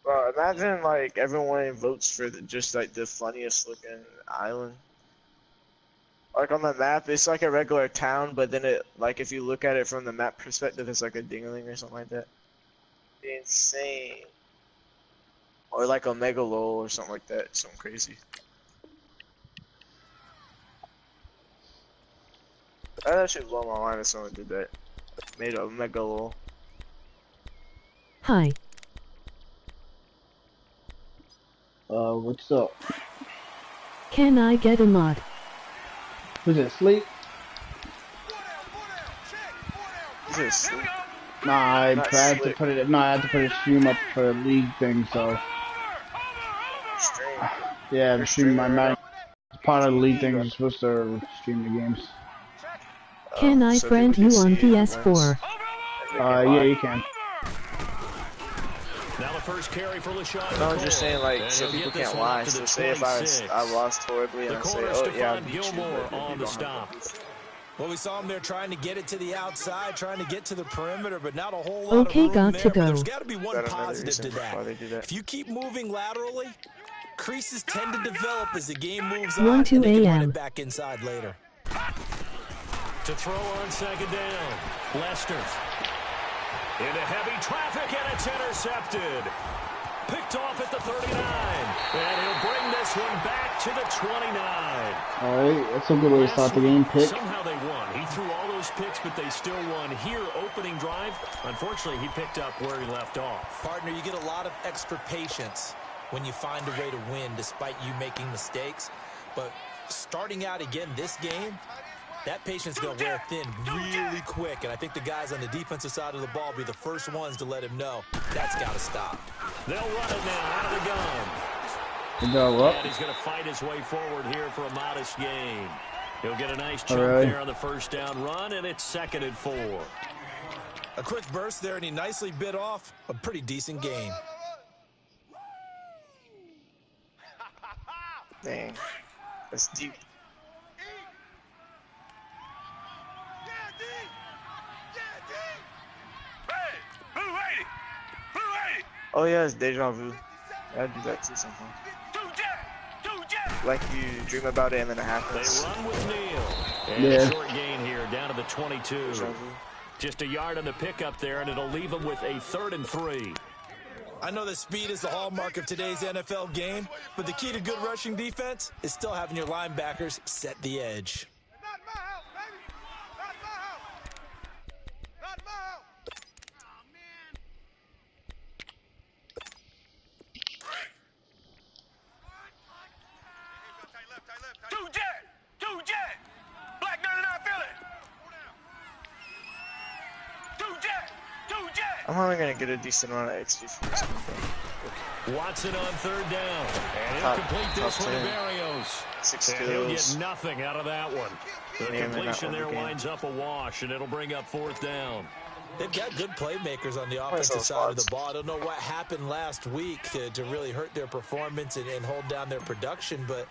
Bro, imagine like everyone votes for just like the funniest looking island. Like on the map, it's like a regular town, but then it like if you look at it from the map perspective, it's like a dingling or something like that. Insane. Or like a megalo or something like that. Something crazy. That actually blow my mind if someone did that. Made a megalo. Hi. What's up? Can I get a mod? Was it sleep? Is it sleep? Nah, I had to Slick. put it. No, I had to put a stream up for a league thing. So Stream. yeah, the stream my Right Madden. Part of the league thing. You're supposed to stream the games. Can I so friend people you can on see PS4? Yeah, you can. Now the first carry for LaShawn. No, I'm just saying, like, so people can't lie. So say if I lost horribly and I say, oh yeah, I beat you, but on the stop. Well, we saw him there trying to get it to the outside, trying to get to the perimeter, but not a whole lot Okay, of room got there. to go. There's got to be one positive to that. that. If you keep moving laterally, creases tend to develop as the game moves on, 1 to and they can run AM. it back inside later. To throw on second down, Lester. Into heavy traffic, and it's intercepted. Picked off at the 39, and he'll bring this one back to the 29. All right, that's a good way to start the game. Pick. Somehow they won. He threw all those picks, but they still won. Here, opening drive, unfortunately, he picked up where he left off. Partner, you get a lot of extra patience when you find a way to win despite you making mistakes. But starting out again this game, that patience is going to wear thin really quick, and I think the guys on the defensive side of the ball will be the first ones to let him know that's got to stop. They'll run it now out of the gun. Go up. And he's going to fight his way forward here for a modest gain. He'll get a nice jump there on the first down run, and it's 2nd and 4. A quick burst there, and he nicely bit off a pretty decent gain. Dang, that's deep. Oh yeah, it's deja vu. I do that too sometimes. Like you dream about it and then it happens. They run with Neal. And a short gain here down to the 22. Just a yard on the pickup there, and it'll leave them with a 3rd and 3. I know that speed is the hallmark of today's NFL game, but the key to good rushing defense is still having your linebackers set the edge. I'm only gonna get a decent amount of XP from this one. Watson on 3rd down, and he'll complete this one to Barrios. 6 and he'll kills. get nothing out of that one. The completion there winds up a wash, and it'll bring up 4th down. They've got good playmakers on the offensive side of the ball. I don't know what happened last week to really hurt their performance and hold down their production, but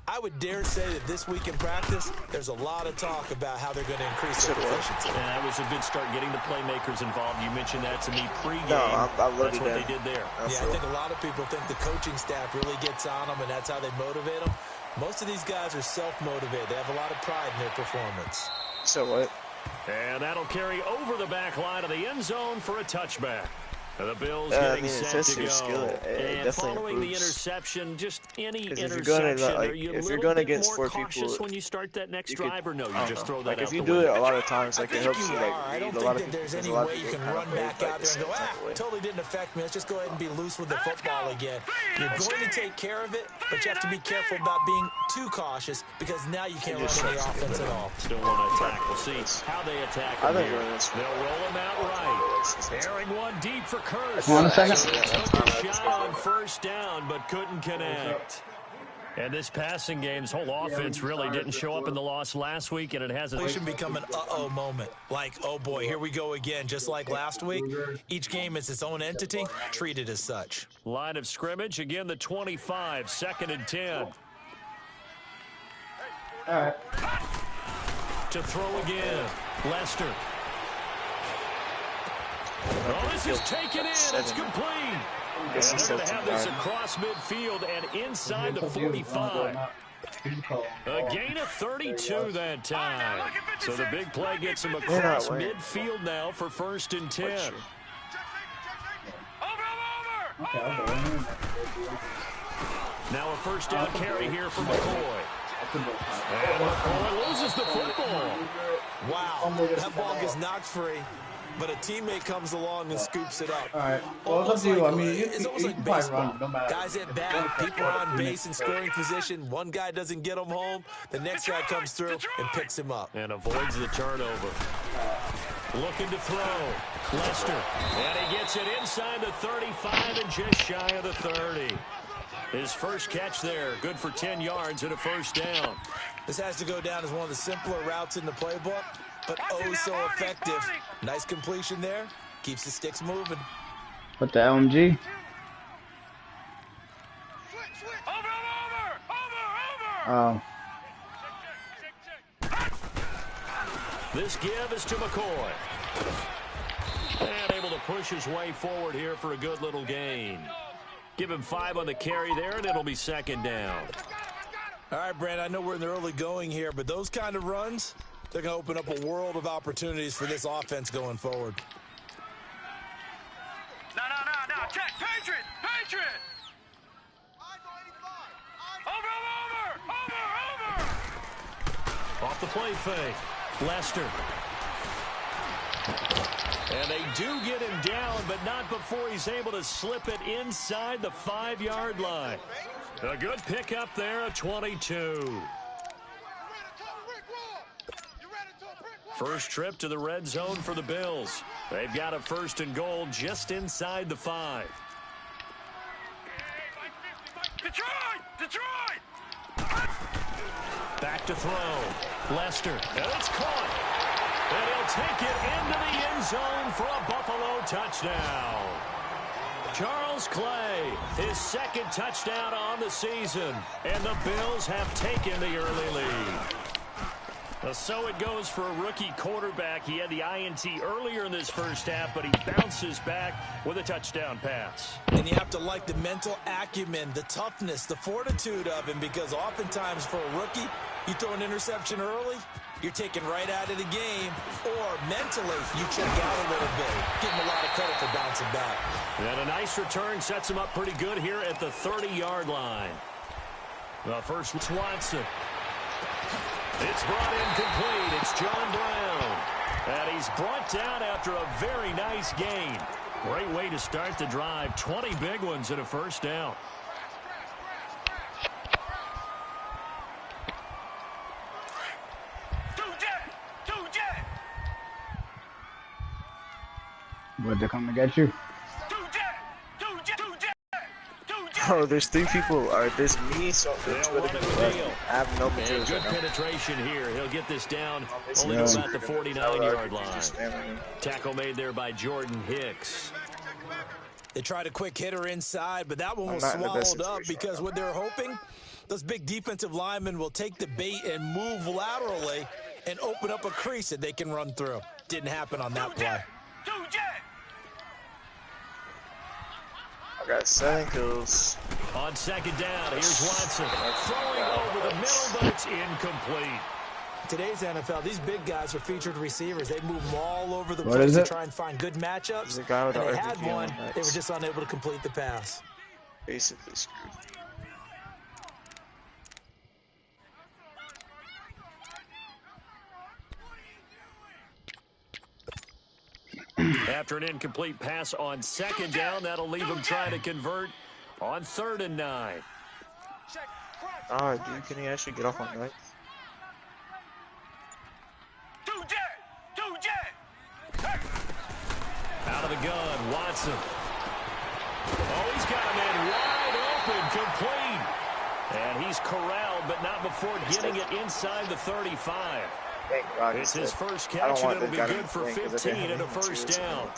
I would dare say that this week in practice, there's a lot of talk about how they're going to increase their efficiency. And that was a good start getting the playmakers involved. You mentioned that to me pregame. No, that's what they did there. Yeah, I think a lot of people think the coaching staff really gets on them, and that's how they motivate them. Most of these guys are self-motivated. They have a lot of pride in their performance. So what? And that'll carry over the back line of the end zone for a touchback. The Bills getting set to go. And following the interception, just any interception, are you a little bit more cautious when you start that next drive, or no, you just throw that out the window? Like if you do it a lot of times, like it helps you. I don't think that there's any way you can run back out there and go, totally didn't affect me. Let's just go ahead and be loose with the football again. You're going to take care of it, but you have to be careful about being too cautious because now you can't run any offense at all. Still want to attack. We'll see how they attack him here. They'll roll him out right. Airing one deep for Curse. 1 second. Took a shot on 1st down, but couldn't connect. And this passing game's whole offense really didn't show up in the loss last week, and it hasn't. It should become an uh-oh moment. Like, oh boy, here we go again. Just like last week, each game is its own entity, treated as such. Line of scrimmage, again the 25, 2nd and 10. All right. To throw again, Lester. Oh, this is taken in. It's complete. guess he's still have this across midfield and inside the 45. A gain of 32 that time. So the big play gets him across midfield now for 1st and 10. Now a 1st down carry here for McCoy. And McCoy loses the football. Wow, that ball gets knocked free, but a teammate comes along and scoops it up. All right. Well, it's up to you. I mean, it's almost like baseball. Guys at bat, people are on base in scoring position. One guy doesn't get him home. The next guy comes through and picks him up. And avoids the turnover. Looking to throw. Lester. And he gets it inside the 35 and just shy of the 30. His first catch there, good for 10 yards and a 1st down. This has to go down as one of the simpler routes in the playbook, but oh so effective. Nice completion there. Keeps the sticks moving. What the LMG? Oh. This give is to McCoy. And able to push his way forward here for a good little gain. Give him 5 on the carry there, and it'll be 2nd down. All right, Brand, I know we're in the early going here, but those kind of runs, they're going to open up a world of opportunities for this offense going forward. No. Check. Patriot. Over. Off the play fake. Lester. And they do get him down, but not before he's able to slip it inside the 5-yard line. A good pickup there at 22. First trip to the red zone for the Bills. They've got a 1st and goal just inside the 5. Detroit! Back to throw. Lester. And it's caught. And he'll take it into the end zone for a Buffalo touchdown. Charles Clay, his 2nd touchdown on the season. And the Bills have taken the early lead. So it goes for a rookie quarterback. He had the INT earlier in this first half, but he bounces back with a touchdown pass. And you have to like the mental acumen, the toughness, the fortitude of him, because oftentimes for a rookie, you throw an interception early, you're taken right out of the game, or mentally you check out a little bit. Give him a lot of credit for bouncing back. And a nice return sets him up pretty good here at the 30-yard line. The first Watson. It's brought in complete. It's John Brown. And he's brought down after a very nice gain. Great way to start the drive. 20 big ones and a 1st down. But they're coming to get you. Oh, there's 3 people. There's me, so I have no materials. Good penetration here. He'll get this down only about the 49-yard line. Tackle made there by Jordan Hicks. They tried a quick hitter inside, but that one was swallowed up because what they're hoping, those big defensive linemen will take the bait and move laterally and open up a crease that they can run through. Didn't happen on that play. Got 7 kills. On 2nd down, here's Watson. Throwing over the middle, but it's incomplete. Today's NFL, these big guys are featured receivers. They move them all over the place to try and find good matchups. And they had one, they were just unable to complete the pass. Basically screwed. After an incomplete pass on 2nd down, that'll leave him trying to convert on 3rd and 9. Oh, dude, can he actually get off on 9th? Out of the gun, Watson. Oh, he's got him in wide open, complete. And he's corralled, but not before getting it inside the 35. It's his first catch, and it'll be good for 15 and a 1st down.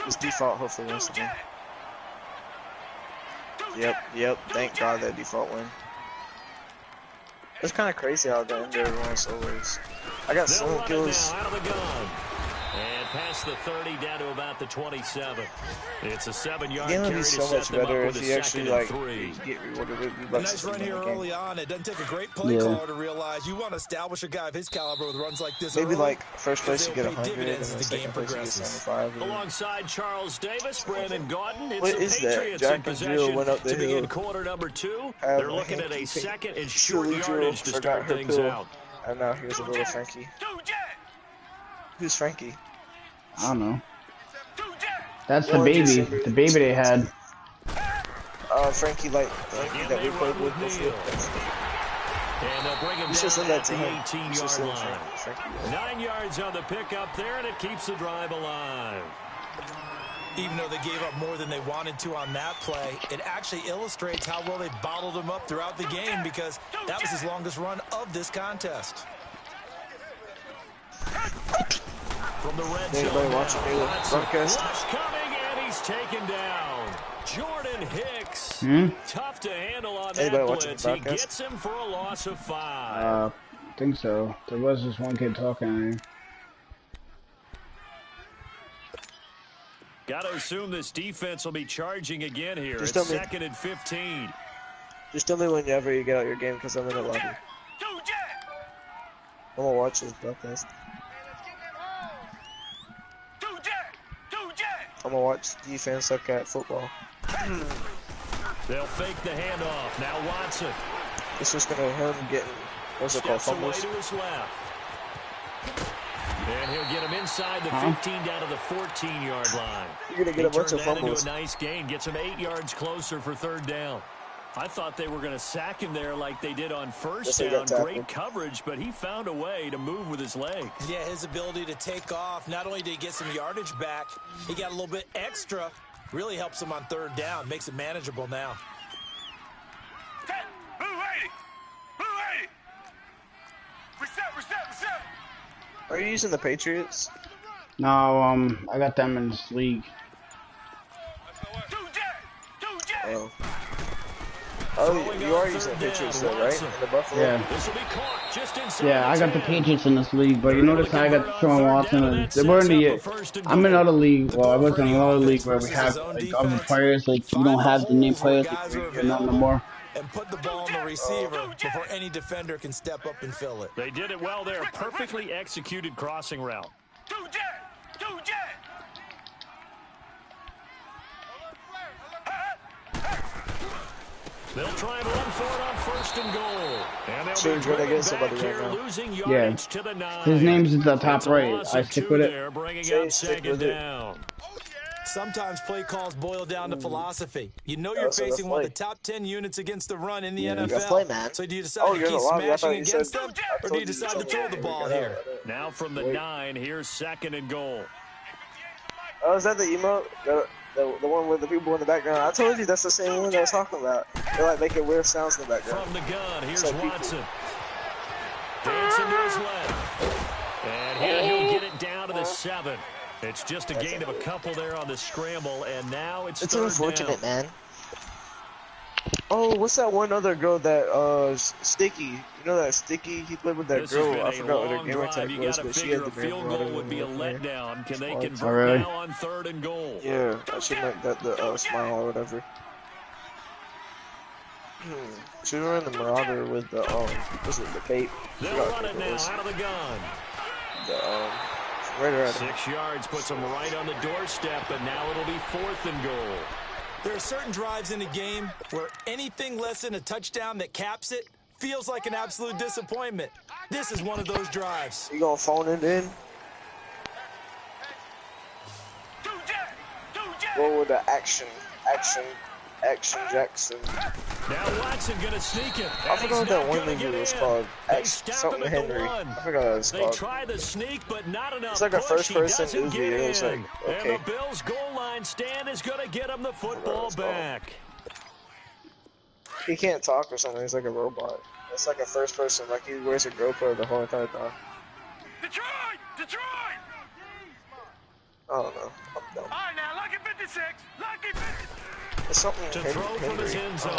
His default hopefully wins the game. Yep. Thank God that default win. It's kind of crazy how the end of everyone's always. I got 7 kills. Out of the gun. And past the 30 down to about the 27. It's a 7-yard carry. It would be so much better if he actually get rewarded. A nice run here early on. It doesn't take a great play caller to realize you want to establish a guy of his caliber with runs like this. Maybe like first place you get 100 and then second place you get 75. Alongside Charles Davis, Brandon Gaudin. It's what the is Patriots that? in possession to begin quarter number 2. They're looking at a second and short yardage to start things out. And now here's a little Frankie. Who's Frankie? I don't know. That's the baby. The baby they had. Frankie that we played with before. And they'll bring him You should down send at that the to him. 18-yard line. Frankie. 9 yards on the pickup there, and it keeps the drive alive. Even though they gave up more than they wanted to on that play, it actually illustrates how well they bottled him up throughout the game because that was his longest run of this contest. From the red zone. Anybody watching me broadcast? Rush coming, and he's taken down. Jordan Hicks. Tough to handle on that blitz. He gets him for a loss of 5. I think so. There was this one kid talking. Got to assume this defense will be charging again here. It's 2nd and 15. Just tell me whenever you get out your game because I'm in the lobby. I'm going to watch this broadcast. I'm going to watch defense look at football. They'll fake the handoff. Now Watson. It's just going to him getting, what's it called, fumbles? To his left. And he'll get him inside the 15 down to the 14-yard line. You're going to get a bunch of fumbles. Into a nice gain. Gets him 8 yards closer for 3rd down. I thought they were going to sack him there like they did on first down. Great coverage, but he found a way to move with his legs. Yeah, his ability to take off. Not only did he get some yardage back, he got a little bit extra. Really helps him on 3rd down. Makes it manageable now. Are you using the Patriots? No, I got them in this league. Oh, you are using the Patriots though, right? In the Buffalo? Yeah, I got the Patriots in this league, but you notice how I got Sean Watson. And they were in the. I'm in another league. Well, I was in another league where we have like other players. Like you don't have the name players. Like, not no more. And put the ball on the receiver before any defender can step up and fill it. They did it well there. Perfectly executed crossing route. They'll try and run for it on 1st and goal. And they'll be driven back here, losing yardage to the 9. His name's at the top right. I stick with it. Bringing out 2nd down. Sometimes play calls boil down to philosophy. You know you're facing one of the top 10 units against the run in the NFL. So do you decide to keep smashing against them, or do you decide to throw the ball here? Now from the 9, here's 2nd and goal. Oh, is that the emote? The one with the people in the background? I told you that's the same one I was talking about. They're like making weird sounds in the background. From the gun, here's Watson. Dancing to his left. And here he'll get it down to the 7. It's just a gain of a couple there on the scramble, and now it's 3rd unfortunate, down. Man. Oh, what's that one other girl that, Sticky? You know that Sticky? He played with that girl. I forgot what her gamer tag was, but she had the field goal would be a letdown. Can they convert now on 3rd and goal? Yeah, I should make that the smile or whatever. She was wearing the Marauder with the, was it the cape? They'll run it now out of the gun. Right around 6 yards puts them right on the doorstep, and now it'll be 4th and goal. There are certain drives in a game where anything less than a touchdown that caps it feels like an absolute disappointment. This is one of those drives. You gonna phone it in? What would the action Jackson? Now Watson gonna sneak it. I forgot what that one movie was called. Something Henry. I forgot what it was called. They try the sneak, but not enough. It's like a first-person movie. It was like, okay. And the Bills' goal line stand is gonna get him the football back. He can't talk or something. He's like a robot. It's like a first-person. Like he wears a GoPro the whole entire time. Detroit! I don't know. I'm dumb. All right, now, lucky 56. Lucky 56. something to throw from his end zone.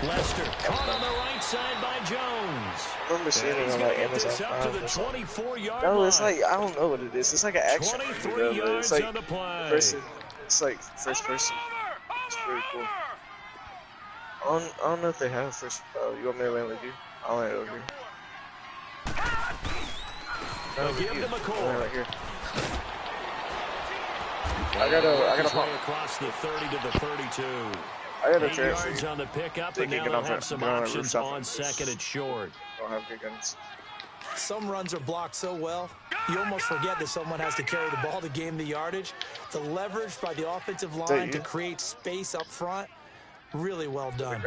Lester caught on the right side by Jones. I remember seeing it on like Amazon up to the 24-yard no, line. It's like I don't know what it is. It's like an action movie, though, it's like on the play. It's like first person. It's pretty cool. I don't know if they have first. You want me to land with you? I'll land over here. Give him the McCoy. Right here. I gotta play across the 30 to the 32. I gotta 8 yards on the pickup, and now they'll have some options on second and short. Don't have good guns. Some runs are blocked so well, you almost forget that someone has to carry the ball to gain the yardage. The leverage by the offensive line to create space up front, really well done.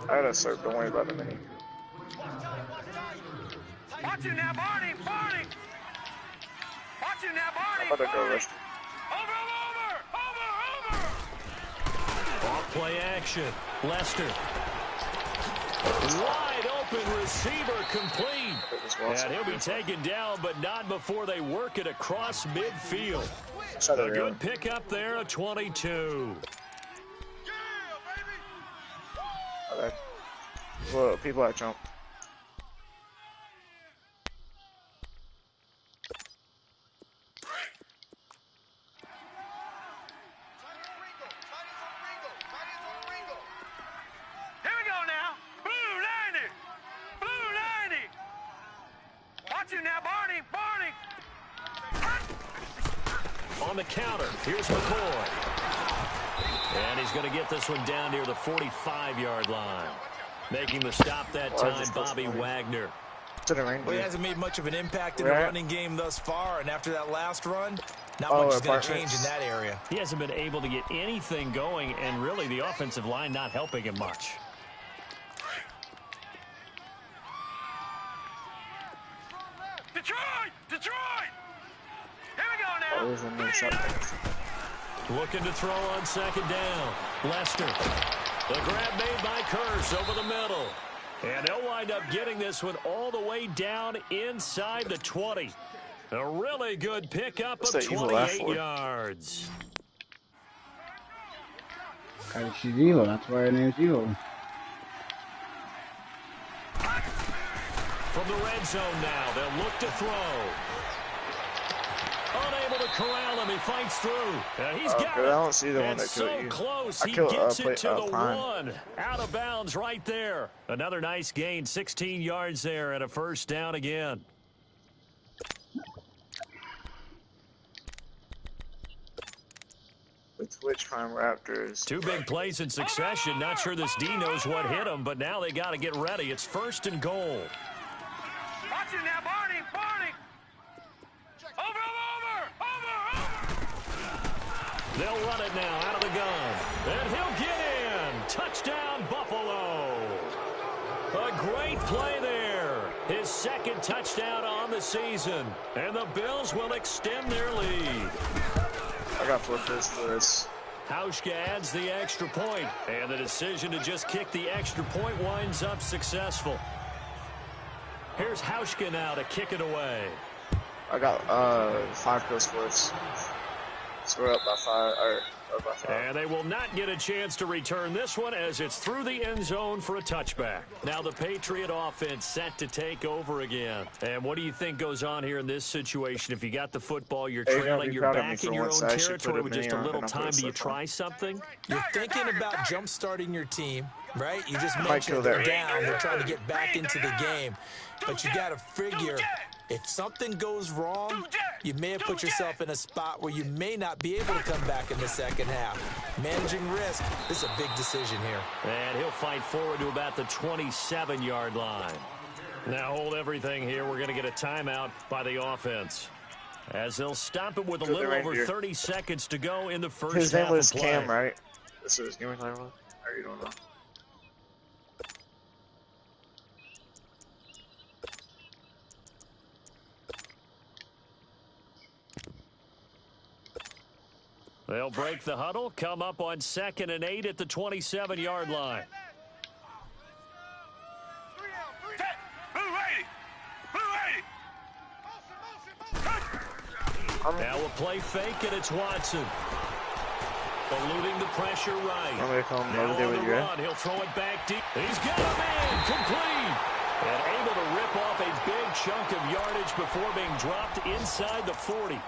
I gotta start. Don't worry about the mini. Watch him now, Barney! Barney! Watch him now, Barney! I'm about to go rush. Over! Off play action. Lester. Wide open receiver complete. And he'll be taken down, but not before they work it across midfield. A good pickup there, a 22. Okay. Well, people at jump. Here we go now. Blue 90. Blue 90. Watch him now, Barney. Barney. On the counter, here's McCoy. And he's going to get this one down near the 45-yard line. Making the stop that time, Bobby Wagner. Well, he hasn't made much of an impact in the running game thus far, and after that last run, not much is going to change in that area. He hasn't been able to get anything going, and really the offensive line not helping him much. Detroit! Detroit! Here we go now. Looking to throw on second down. Lester. The grab made by Kearse over the middle. And they'll wind up getting this one all the way down inside the 20. A really good pickup of 28 yards. She's evil. That's why her name's evil. From the red zone now, they'll look to throw. Unable to corral him, he fights through. He's got it. I don't see the one that killed so you. Close, he gets it to the one. Out of bounds right there. Another nice gain, 16 yards there, and a first down again. The Twitch Prime Raptors. 2 big plays in succession. Not sure this D knows what hit him, but now they got to get ready. It's first and goal. Watch it now, Barney! Barney! Over! They'll run it now out of the gun. And he'll get in. Touchdown, Buffalo. A great play there. His second touchdown on the season. And the Bills will extend their lead. I got 4 firsts for this. Hauschka adds the extra point. And the decision to just kick the extra point winds up successful. Here's Hauschka now to kick it away. I got 5 post scores. So we're up by 5. And they will not get a chance to return this one as it's through the end zone for a touchback. Now the Patriot offense set to take over again. And what do you think goes on here in this situation? If you got the football, you're trailing, you're back in your own territory with just a little time. Do you try something? You're thinking about jump-starting your team, right? You just mentioned they're down. They're trying to get back into the game. But you got to figure, if something goes wrong, you may have put yourself in a spot where you may not be able to come back in the second half. Managing risk, this is a big decision here. And he'll fight forward to about the 27-yard line. Now hold everything here. We're going to get a timeout by the offense, as they'll stop it with a little over 30 seconds to go in the first half of play. His name was Cam, right? This is his game time, or you don't know? They'll break the huddle, come up on 2nd and 8 at the 27-yard line. Now a play fake, and it's Watson. Eluding the pressure right. I'm going to come over there with you. He'll throw it back deep. He's got him in. Complete. And able to rip off a big chunk of yardage before being dropped inside the 40.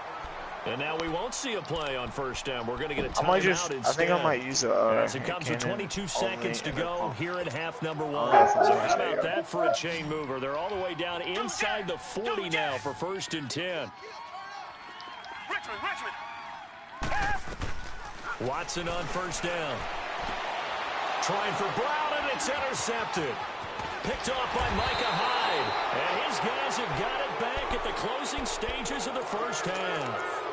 And now we won't see a play on first down. We're going to get a timeout instead. I think I might use it. As it comes with 22 seconds to go here in half number 1. So how about that for a chain mover? They're all the way down inside the 40 now for 1st and 10. Richmond. Watson on first down. Trying for Brown, and it's intercepted. Picked off by Micah Hyde. And his guys have got it back at the closing stages of the first half.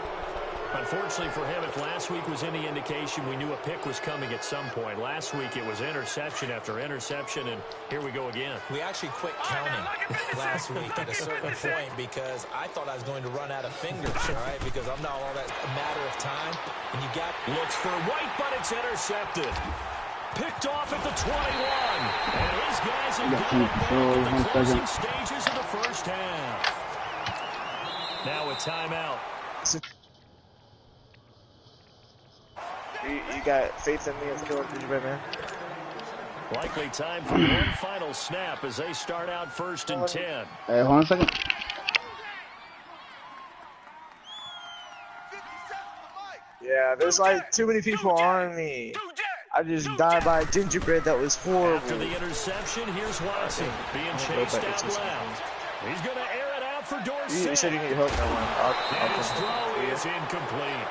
Unfortunately for him, if last week was any indication, we knew a pick was coming at some point. Last week it was interception after interception, and here we go again. We actually quit counting last week at a certain point because I thought I was going to run out of fingers, all right, because I'm not all that a matter of time. And you got... Looks for White, but it's intercepted. Picked off at the 21. And his guys have got it back at the closing stages of the first half. Now a timeout. You got faith in me of killing Gingerbread Man? Likely time for one final snap as they start out 1st and 10. Hey, hold on a second. Yeah, there's like too many people on me. I just died by a gingerbread that was horrible. After the interception, here's Watson being chased out left. He's going to air it out for Dorsey. You said you need help, no one. And his throw is incomplete.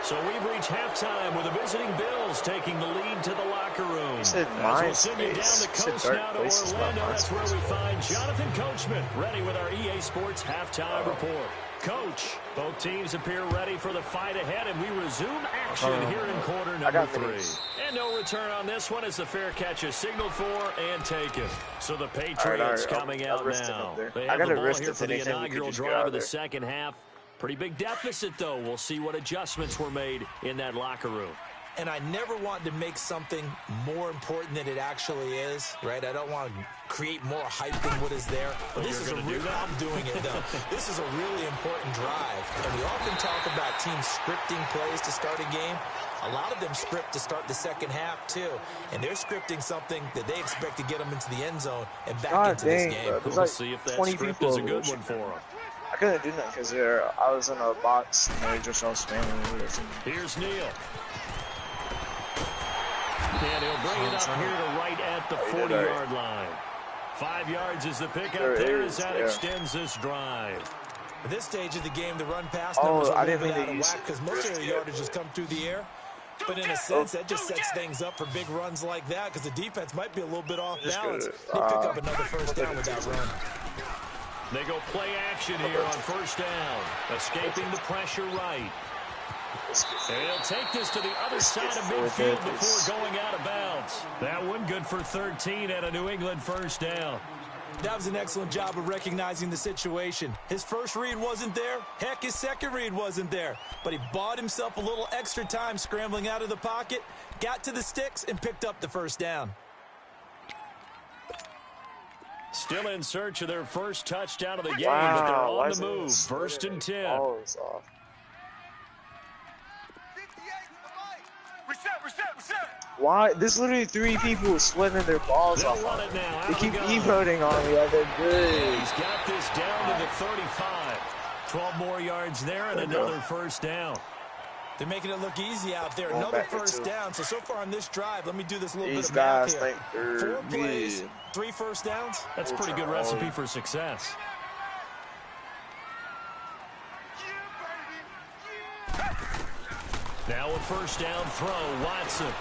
So we've reached halftime with the visiting Bills taking the lead to the locker room. You said we'll send you down the coast now to Orlando. That's where we find Jonathan Coachman ready with our EA Sports halftime report. Coach, both teams appear ready for the fight ahead, and we resume action here in quarter number 3. And no return on this one as the fair catch is signaled for and taken. So the Patriots coming out now. They have the ball here for the inaugural drive of the second half. Pretty big deficit, though. We'll see what adjustments were made in that locker room. And I never want to make something more important than it actually is, right? I don't want to create more hype than what is there. But this is a real, I'm doing it, though. This is a really important drive. And we often talk about teams scripting plays to start a game. A lot of them script to start the second half, too. And they're scripting something that they expect to get them into the end zone and back into this game. We'll see if that script is a good one for them. I couldn't do that because I was in a box and they just all spamming. Here's Neal. And he'll bring it up here to right at the 40-yard line. 5 yards is the pickup there as that extends this drive. At this stage of the game, the run-pass numbers are a little bit out of whack because most of the yardage has come through the air. But in a sense, that just sets things up for big runs like that because the defense might be a little bit off balance. They pick up another first down with that run. They go play action here on first down, escaping the pressure right. And he'll take this to the other side of midfield before going out of bounds. That one good for 13 at a New England first down. That was an excellent job of recognizing the situation. His first read wasn't there. Heck, his second read wasn't there. But he bought himself a little extra time scrambling out of the pocket, got to the sticks, and picked up the first down. Still in search of their first touchdown of the game, but they're on the move. 1st and 10. Why? There's literally 3 people sweating their balls off. They keep emoting on me like they're good. He's got this down to the 35. 12 more yards there and another first down. They're making it look easy out there. Another first down. So far on this drive, let me do this little bit of math here. 4 plays, 3 first downs. That's a pretty good recipe for success. Now a first down throw, Watson.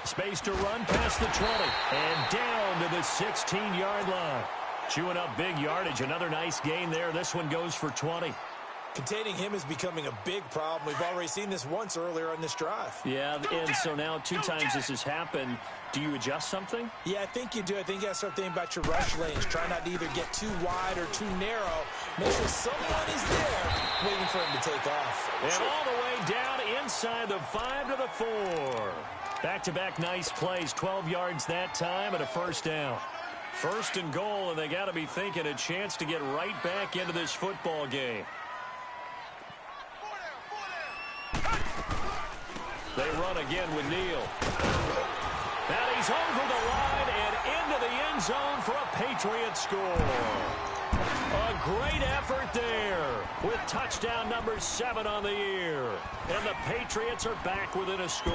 Space to run past the 20 and down to the 16-yard line. Chewing up big yardage. Another nice gain there. This one goes for 20. Containing him is becoming a big problem. We've already seen this once earlier on this drive. Yeah, and so now 2 times this has happened. Do you adjust something? Yeah, I think you do. I think you got to start thinking about your rush lanes. Try not to either get too wide or too narrow. Make sure someone is there waiting for him to take off. And all the way down inside the 5 to the 4. Back-to-back nice plays. 12 yards that time and a first down. First and goal, and they got to be thinking a chance to get right back into this football game. They run again with Neal. And he's over the line and into the end zone for a Patriot score. A great effort there with touchdown number 7 on the year. And the Patriots are back within a score.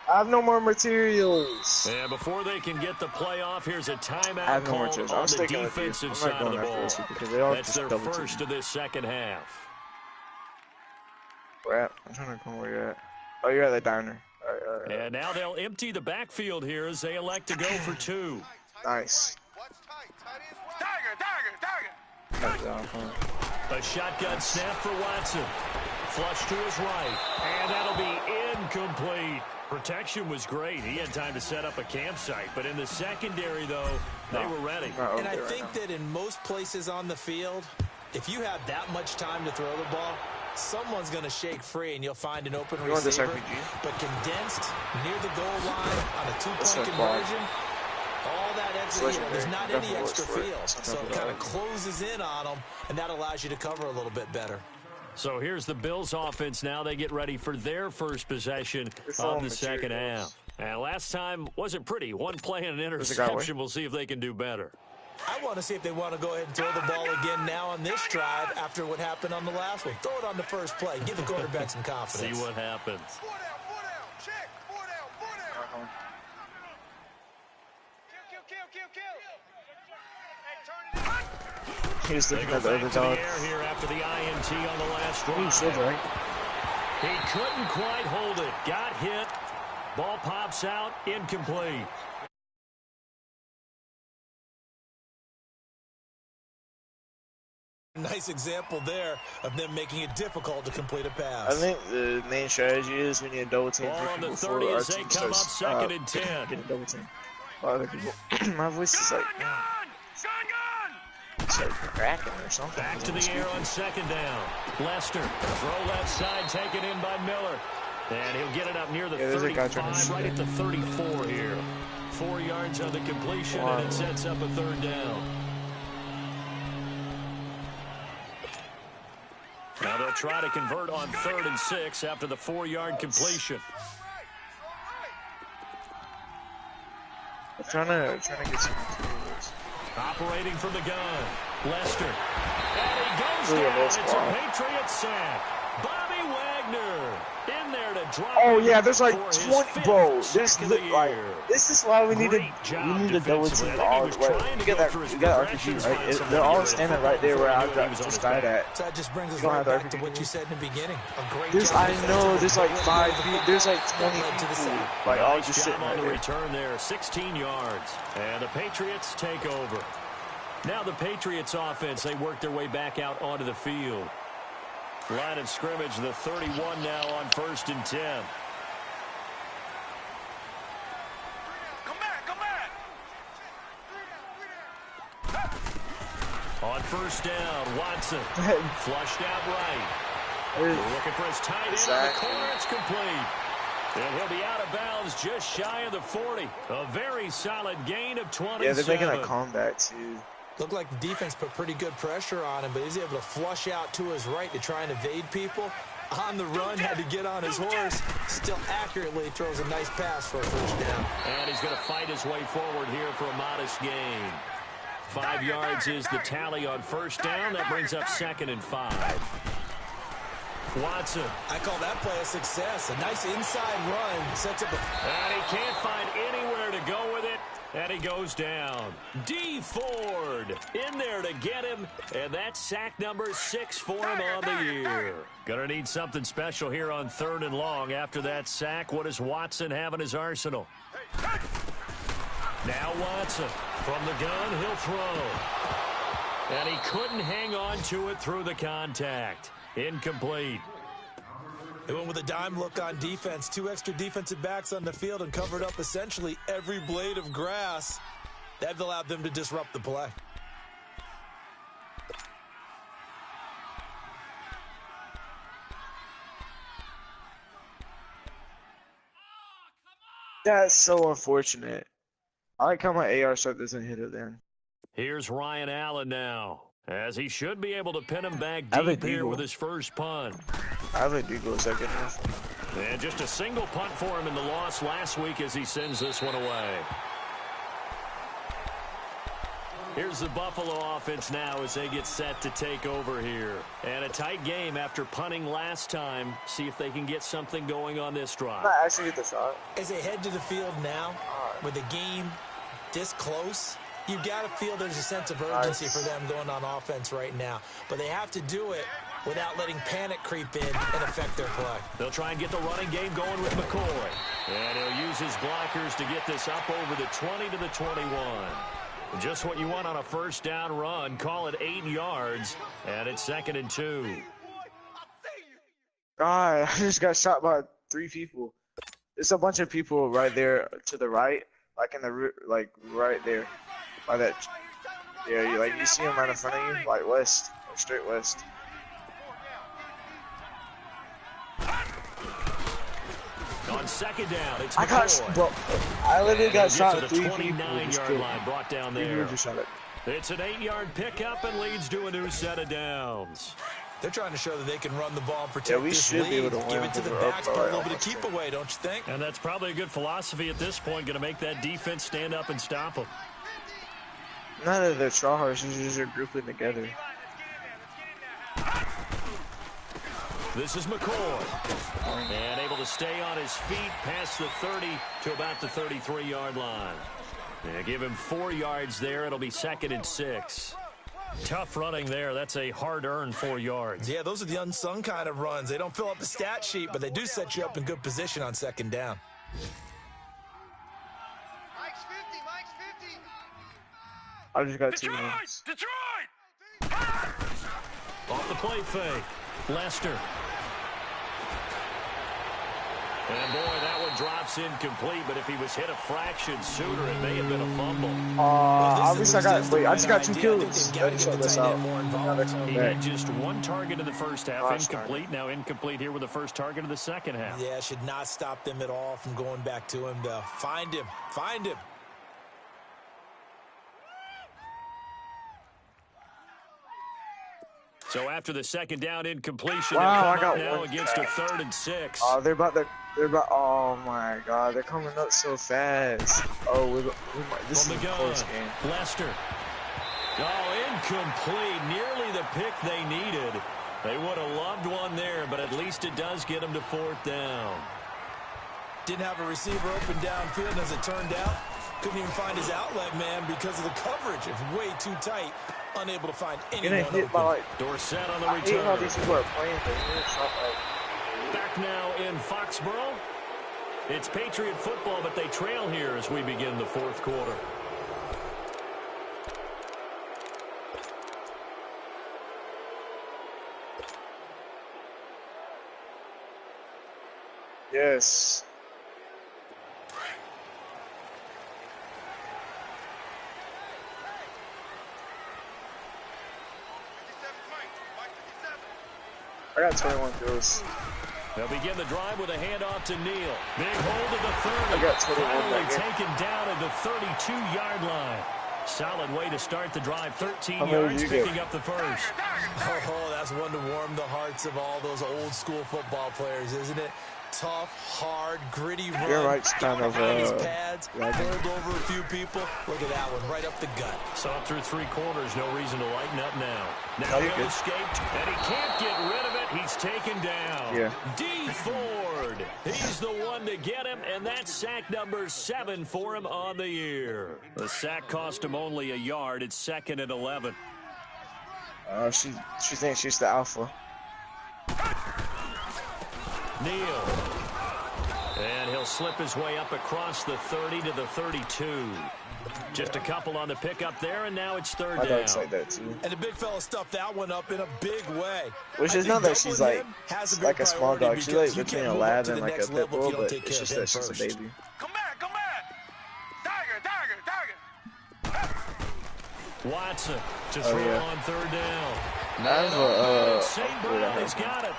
I have no more materials. And before they can get the playoff, here's a timeout call on the defensive side of the ball. That's their first of this second half. Where at? I'm trying to recall where you're at. Oh, you're at the diner. All right. And now they'll empty the backfield here as they elect to go for 2. Nice. A shotgun snap for Watson. Flush to his right. And that'll be incomplete. Protection was great. He had time to set up a campsite. But in the secondary, though, they were ready. And I think that in most places on the field, if you have that much time to throw the ball, someone's going to shake free and you'll find an open receiver. But condensed near the goal line on a 2-point conversion, all that extra, there's not any extra field. So it kind of closes in on them, and that allows you to cover a little bit better. So here's the Bills offense now. They get ready for their first possession of the second half. And last time wasn't pretty. One play and an interception. We'll see if they can do better. I want to see if they want to go ahead and throw the ball again now on this drive after what happened on the last one. Throw it on the first play. Give the quarterback some confidence. See what happens. He's looking at the overdog. Here after the INT on the last drive. Right? He couldn't quite hold it. Got hit. Ball pops out. Incomplete. Nice example there of them making it difficult to complete a pass. I think the main strategy is we need a double team. Ball on the 30 as they come up second and 10. Get a double team. Other people. My voice is like, it's like cracking or something. Back to the air on second down. Lester, throw left side, taken in by Miller. And he'll get it up near the 35, right at the 34 here. 4 yards on the completion, and it sets up a third down. Now they'll try to convert on 3rd and 6 after the 4-yard completion. I'm trying to get some materials. Operating from the gun, Lester. And he goes down. It's a Patriot sack. Bobby Wagner in there to drop. Oh yeah, there's like 20, bro. This is why we need a double team all the way. You got RPG, right? They're all standing right there where I just died at. So that just brings us right back to what you said in the beginning. A great I know there's like 5 people. There's like 20 people. Like all just sitting on right the there. return there, 16 yards, and the Patriots take over. Now the Patriots offense, they work their way back out onto the field. Line of scrimmage, the 31 now on 1st and 10. Come back. On 1st down, Watson flushed out right. Looking for his tight end on the corner. It's complete. And he'll be out of bounds just shy of the 40. A very solid gain of 27. Yeah, they're making a comeback too. Looked like the defense put pretty good pressure on him, but he's able to flush out to his right to try and evade people. On the run, had to get on his horse. Still accurately throws a nice pass for a first down. And he's going to fight his way forward here for a modest gain. 5 yards is the tally on 1st down. That brings up 2nd and 5. Watson. I call that play a success. A nice inside run. Sets up And he can't find anywhere to go with it. And he goes down. D. Ford in there to get him. And that's sack number 6 for him on the year. Gonna need something special here on 3rd and long. After that sack, what does Watson have in his arsenal? Now Watson from the gun, he'll throw. And he couldn't hang on to it through the contact. Incomplete. They went with a dime look on defense. 2 extra defensive backs on the field and covered up essentially every blade of grass. That allowed them to disrupt the play. That's so unfortunate. I like how my AR shot doesn't hit it then. Here's Ryan Allen now, as he should be able to pin him back deep here with his first punt. I have a Deagle second half. And just a single punt for him in the loss last week as he sends this one away. Here's the Buffalo offense now as they get set to take over here. And a tight game after punting last time. See if they can get something going on this drive. I actually get the shot. As they head to the field now, with the game this close, you've got to feel there's a sense of urgency for them going on offense right now. But they have to do it without letting panic creep in and affect their play. They'll try and get the running game going with McCoy. And he'll use his blockers to get this up over the 20 to the 21. Just what you want on a first down run. Call it 8 yards. And it's 2nd and 2. God, I just got shot by 3 people. There's a bunch of people right there to the right. Like in the, like right there. By that. Yeah, you see them right in front of you. Like west. Or straight west. On 2nd down, it's I literally got shot at 3 people. 29-yard line brought down there. It's an 8-yard pickup and leads to a new set of downs. They're trying to show that they can run the ball and protect this lead. Be able to give it to the backs, but a little bit of keep away, don't you think? And that's probably a good philosophy at this point, going to make that defense stand up and stop them. None of the tryhards, just are grouping together. This is McCoy. And able to stay on his feet past the 30 to about the 33-yard line. Yeah, give him 4 yards there. It'll be 2nd and 6. Tough running there. That's a hard-earned 4 yards. Yeah, those are the unsung kind of runs. They don't fill up the stat sheet, but they do set you up in good position on 2nd down. Mike's 50. I just got 2 minutes. Detroit! Off the play fake. Lester. And boy, that one drops incomplete, but if he was hit a fraction sooner, it may have been a fumble. Obviously I just got 2 kills. He had just 1 target in the first half, incomplete. Now incomplete here with the first target of the second half. Yeah, should not stop them at all from going back to him to find him. So after the 2nd down incompletion, I got now against a 3rd and 6. They're about, oh my God, they're coming up so fast. This is a close game. Lester. Oh, incomplete. Nearly the pick they needed. They would have loved one there, but at least it does get them to 4th down. Didn't have a receiver open downfield, and as it turned out, couldn't even find his outlet man because of the coverage. It's way too tight. Unable to find anyone open. Dorsett on the return. How these people are playing, Back now in Foxborough. It's Patriot football, but they trail here as we begin the 4th quarter. Yes. I got 21 kills. They'll begin the drive with a handoff to Neal. Big hold of the 30. I got 21. Finally taken down at the 32-yard line. Solid way to start the drive. 13 yards, picking up the first. Oh, that's one to warm the hearts of all those old school football players, isn't it? Tough, hard, gritty run. You're right, kind of his pads, pulled over a few people. Look at that one, right up the gut. Saw through 3 quarters, no reason to lighten up now. Now he escaped, and he can't get rid of it. He's taken down. Yeah. D. Ford, he's the one to get him, and that's sack number 7 for him on the year. The sack cost him only a yard. It's 2nd and 11. She thinks she's the alpha. Neal. And he'll slip his way up across the 30 to the 32. Just a couple on the pickup there, and now it's 3rd down. I looks like that too. And the big fella stuffed that one up in a big way. Which is not that she's like a small dog. She's like between a lab and like a pit bull, but it's just that she's a baby. Come back! Tiger! Watson to throw on 3rd down. St. Brown has got it.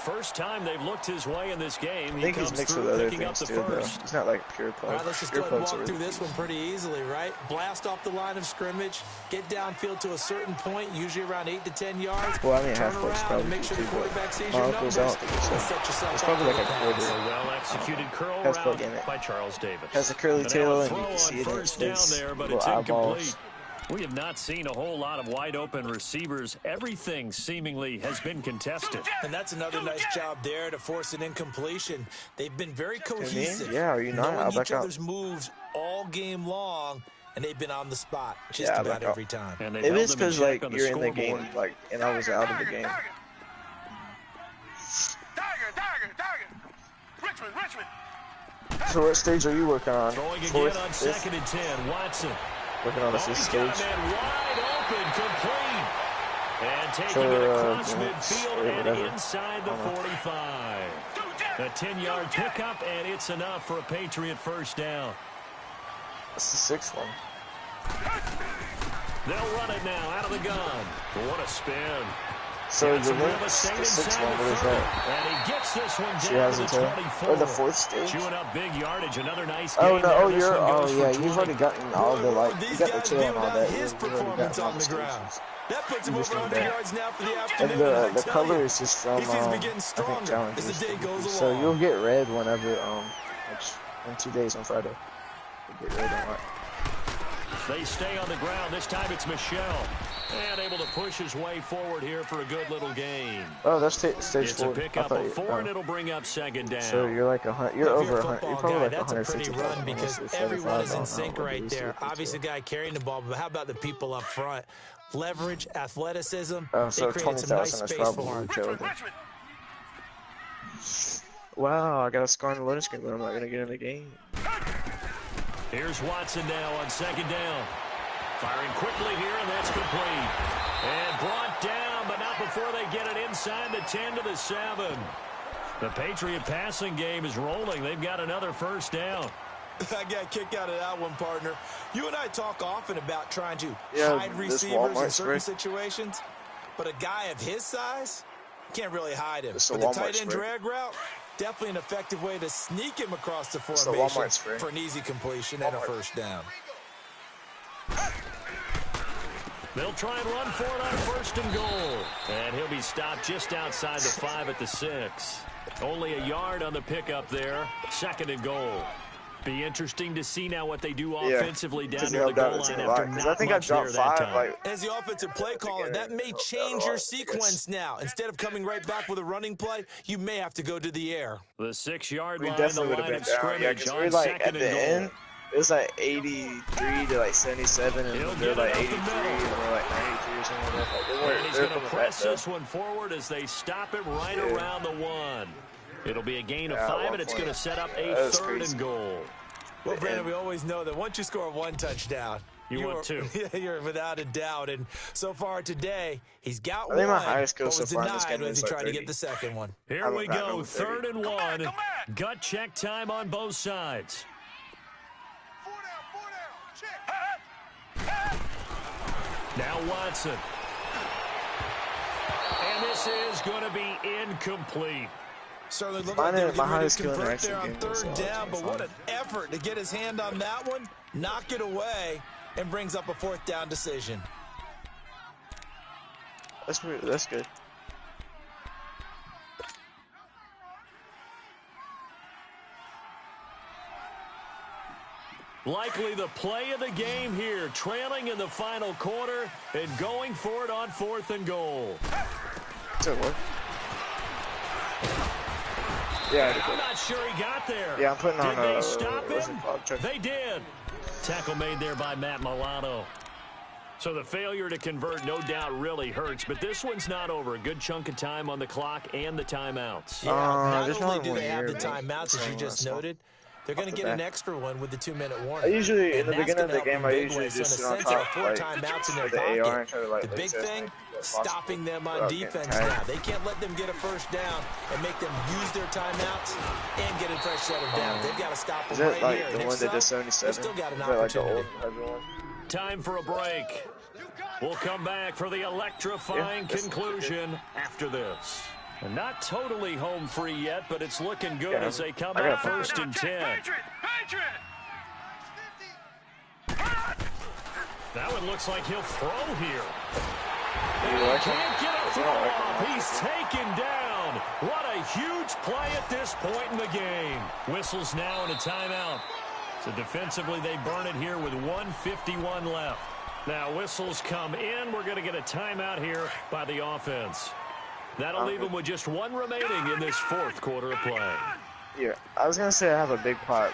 first time they've looked his way in this game. I think he's mixed with other things too, though. He's not like pure pug. All right, let's just go ahead and walk through this one pretty easily, right? Blast off the line of scrimmage, get downfield to a certain point, usually around 8 to 10 yards. Well, I mean, turn half around and make sure the quarterback sees your numbers. It's probably like a quarter. A well-executed curl route by Charles Davis. Has a curly tail, and you can see it in its down there, but it's incomplete. We have not seen a whole lot of wide-open receivers. Everything seemingly has been contested. And that's another nice job there to force an incompletion. They've been very cohesive. Yeah, are you not? Knowing each other's moves all game long, and they've been on the spot just about every time. And it is because, like, you're in the game, like, and I was out of the game. Richmond. So what stage are you working on? Throwing again on 2nd and 10, Watson. Working on this stage. Wide open, complete. And taking it across midfield and inside the 45. The 10-yard pickup, and it's enough for a Patriot first down. That's the 6th one. They'll run it now out of the gun. What a spin. So the 6th one, what is that? And he gets this one She down has to it the too? 24. Or the 4th stage? Chewing up big yardage, another nice Oh game no, there. oh This you're, one goes oh yeah, for you've 20. already gotten all the, like, you got the tail and all that. His performance on the ground. That puts him over 100 yards now for the afternoon. And the color is just from, he seems to be getting I think stronger challenges. as the day goes So along. you'll get red whenever, in 2 days on Friday. You'll get red a lot. They stay on the ground. This time it's Michelle. And able to push his way forward here for a good little gain. Oh, that's stage 4. It's a pickup of 4, and it'll bring up 2nd down. So you're like you're over 100. You're probably like that's 150. a pretty run because everyone is in sync right there. Obviously, the guy carrying the ball, but how about the people up front? Leverage, athleticism. So 20,000 is probably killed. Wow, I got a score on the loading screen, but I'm not gonna get in the game. Here's Watson now on 2nd down. Firing quickly here, and that's complete. And brought down, but not before they get it inside the 10 to the 7. The Patriot passing game is rolling. They've got another first down. I got a kick out of that one, partner. You and I talk often about trying to hide receivers in certain situations, but a guy of his size, can't really hide him. But the tight end drag route, definitely an effective way to sneak him across the formation for an easy completion and a first down. They'll try and run for it on 1st and goal. And he'll be stopped just outside the 5 at the 6. Only a yard on the pickup there. 2nd and goal. Be interesting to see now what they do offensively down near the goal line after not much there that time. As the offensive play caller, that may change your sequence now. Instead of coming right back with a running play, you may have to go to the air. The 6 yard line, the line of scrimmage on 2nd and goal. It was like 83 to like 77, and they're like 83, and we're like 93 or something like that. He's going to press this one forward as they stop it right around the 1. It'll be a gain of 5, and it's going to set up a 3rd and goal. Well, Brandon, we always know that once you score 1 touchdown, you want 2. You're without a doubt. And so far today, he's got 1. I think my highest goal but was so far in this denied game as is he like tried 30. to get the 2nd one. Here we go, 3rd and 1. Gut check time on both sides. Now Watson. And this is going to be incomplete. Certainly looked like they were getting ready to convert there on 3rd down, but what an effort to get his hand on that one, knock it away, and brings up a 4th down decision. That's good. Likely the play of the game here, trailing in the final quarter and going for it on 4th and goal. Does it work? Yeah, I'm not sure he got there. Yeah, I'm putting on Did they stop him? They did. Tackle made there by Matt Milano. So the failure to convert no doubt really hurts, but this one's not over. A good chunk of time on the clock and the timeouts. Yeah, not only do they have the timeouts, as you just noted, they're going to get an extra one with the 2-minute warning. I usually, in the beginning of the game, I usually just sit on top, 4 timeouts in their pocket. The big thing, stopping them on defense now. They can't let them get a first down and make them use their timeouts and get a fresh set of downs. They've got to stop them right like here. The one that does 77? They still got an opportunity. Time for a break. We'll come back for the electrifying conclusion after this. And not totally home free yet, but it's looking good as they come out 1st and 10. That one looks like he'll throw here. And he can't get a throw off. He's taken down. What a huge play at this point in the game. Whistles now in a timeout. So defensively, they burn it here with 1:51 left. Now whistles come in. We're going to get a timeout here by the offense. That'll leave them with just one remaining in this 4th quarter of play. Yeah, I was going to say I have a big pot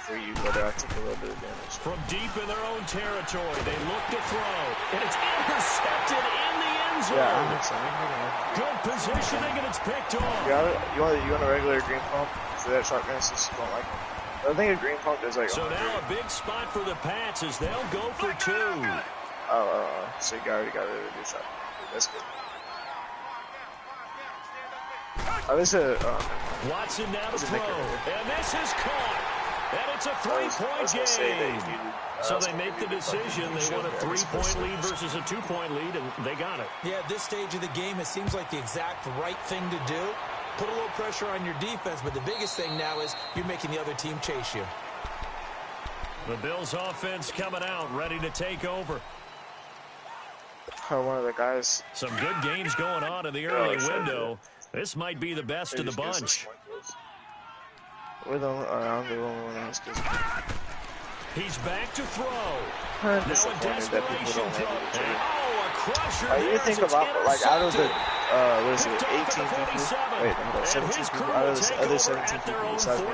for you, but I took a little bit of damage. From deep in their own territory, they look to throw, and it's intercepted in the end zone. Yeah, I think so. Good positioning, and it's picked off. You want a regular green pump for that shotgun since you don't like it? I think a green pump is like. So now a big spot for the Pats as they'll go for 2. So you already got rid of your shotgun. That's good. Watson now to throw, and this is caught. And it's a 3-point game. So they make the decision. They want a 3-point lead versus a 2-point lead, and they got it. Yeah, at this stage of the game, it seems like the exact right thing to do. Put a little pressure on your defense, but the biggest thing now is you're making the other team chase you. The Bills offense coming out, ready to take over. One of the guys. Some good games going on in the early window. This might be the best of the bunch. We're the only one else. He's back to throw. Now a desperation throw. A crusher. You think about, like, out of the, what is it, 18 people? Wait, no, 17 people. Out of the other 17 people besides me,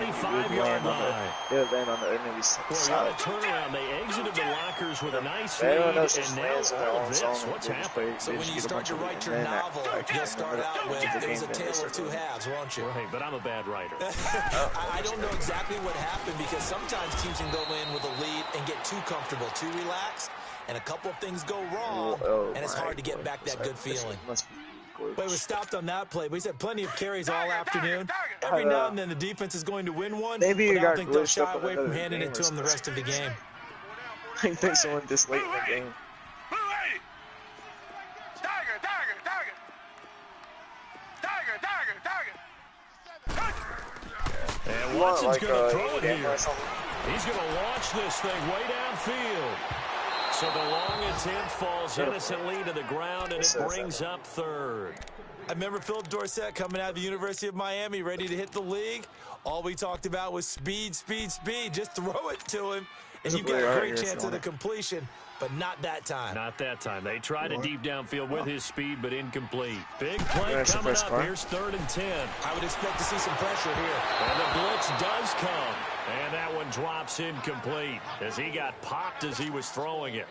you would land on the enemy side. Turnaround. They exited the lockers with a nice lead, and now all of this. What's happening? So when you start to write your novel, you'll start out with, there's a tale of 2 halves, won't you? Right, but I'm a bad writer. I don't know exactly what happened, because sometimes teams can go in with a lead and get too comfortable, too relaxed, and a couple of things go wrong, and it's hard to get back that good feeling. But he was stopped on that play, but he's had plenty of carries all afternoon. Every now and then the defense is going to win one, maybe but I don't think they'll shy away from handing it to him the rest of the game. I think someone this late in the game. And Watson's going to throw it here. He's going to launch this thing way downfield. So the long attempt falls innocently to the ground, and it brings up 3rd. I remember Philip Dorsett coming out of the University of Miami, ready to hit the league. All we talked about was speed, speed, speed. Just throw it to him, and you've got a great chance at a completion. But not that time. Not that time. They tried a deep downfield with his speed, but incomplete. Big play coming up. Here's 3rd and 10. I would expect to see some pressure here. And the blitz does come. And that one drops incomplete as he got popped as he was throwing it.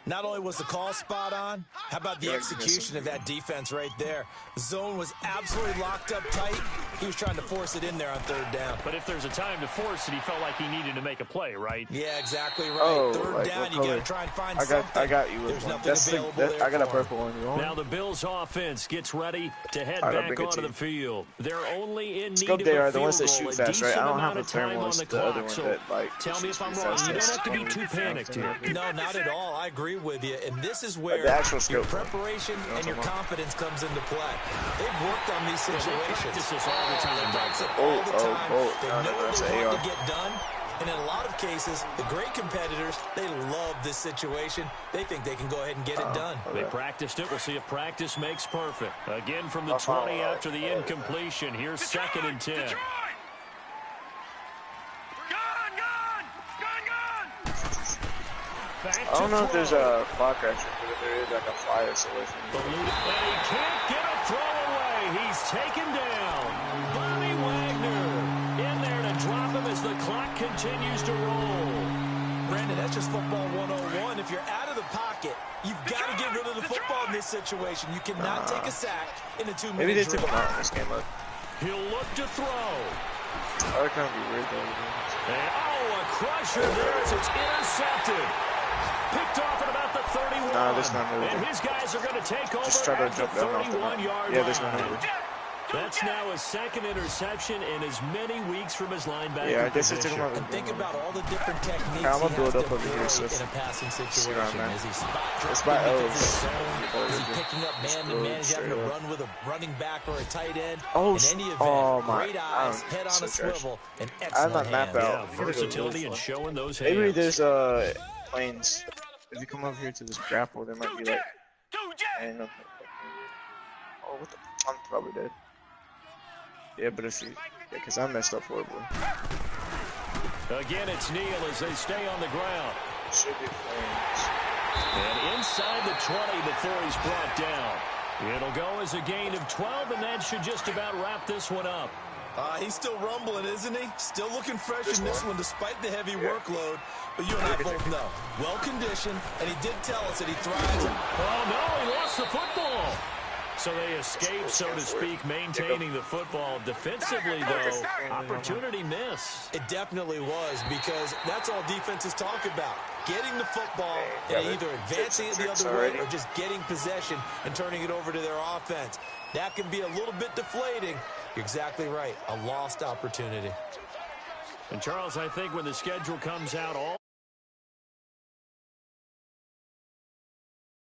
Not only was the call spot on, how about the execution of that defense right there? The zone was absolutely locked up tight. He was trying to force it in there on 3rd down. But if there's a time to force it, he felt like he needed to make a play, right? Yeah, exactly right. 3rd down, you got to try and find something. I got you. There's nothing available there. I got a purple one. Now the Bills offense gets ready to head back onto the field. They're only in need of a field goal, a decent amount of time on the clock. So tell me if I'm wrong. You don't have to be too panicked here. No, not at all. I agree with you. And this is where your preparation and your confidence comes into play. They've worked on these situations. This is all the time. All the time. They know what they want to get done. And in a lot of cases, the great competitors, they love this situation. They think they can go ahead and get it done. They practiced it. We'll see if practice makes perfect. Again from the 20 after the incompletion. Here's 2nd and 10. I don't know if there's a clock action, but if there is, like a fire solution. And he can't get a throw away. He's taken down. Bobby Wagner in there to drop him as the clock continues to roll. Brandon, that's just football 101. If you're out of the pocket, you've got to get rid of the football in this situation. You cannot take a sack in a 2-minute drill. Maybe they took him out in this game, look. He'll look to throw. That would kind of be weird, though. And, a crusher there as it's intercepted. Picked off at about the 31. There's not moving. And his guys are going to take over just try to at jump the down 31-yard line. Yeah, there's no moving. That's now his second interception in as many weeks from his linebacker. Yeah, I guess it took him And think about all the different techniques I'm gonna build he up has over to here, so in a passing situation. Is he spot it's dropping by because O's. of the zone? Is he picking up man-to-man? Is he having to run with a running back or a tight end? Oh, in any event, great eyes, head on so a swivel, and I have excellent my map hands. out. Yeah, versatility and showing those hands. Maybe there's planes. If you come over here to this grapple, there might be like. Oh, what the? I'm probably dead. Yeah, but if you, because I messed up horribly. Again, it's Neal as they stay on the ground. Should be planes. And inside the 20 before he's brought down. It'll go as a gain of 12, and that should just about wrap this one up. He's still rumbling, isn't he? Still looking fresh in this one despite the heavy workload. But you and I both know, well-conditioned, and he did tell us that he thrives. Oh, no, he lost the football. So they escape, so to speak, maintaining the football. Defensively, though, opportunity miss. It definitely was, because that's all defenses talk about. Getting the football and either advancing it the other way or just getting possession and turning it over to their offense. That can be a little bit deflating. You're exactly right. A lost opportunity. And, Charles, I think when the schedule comes out, all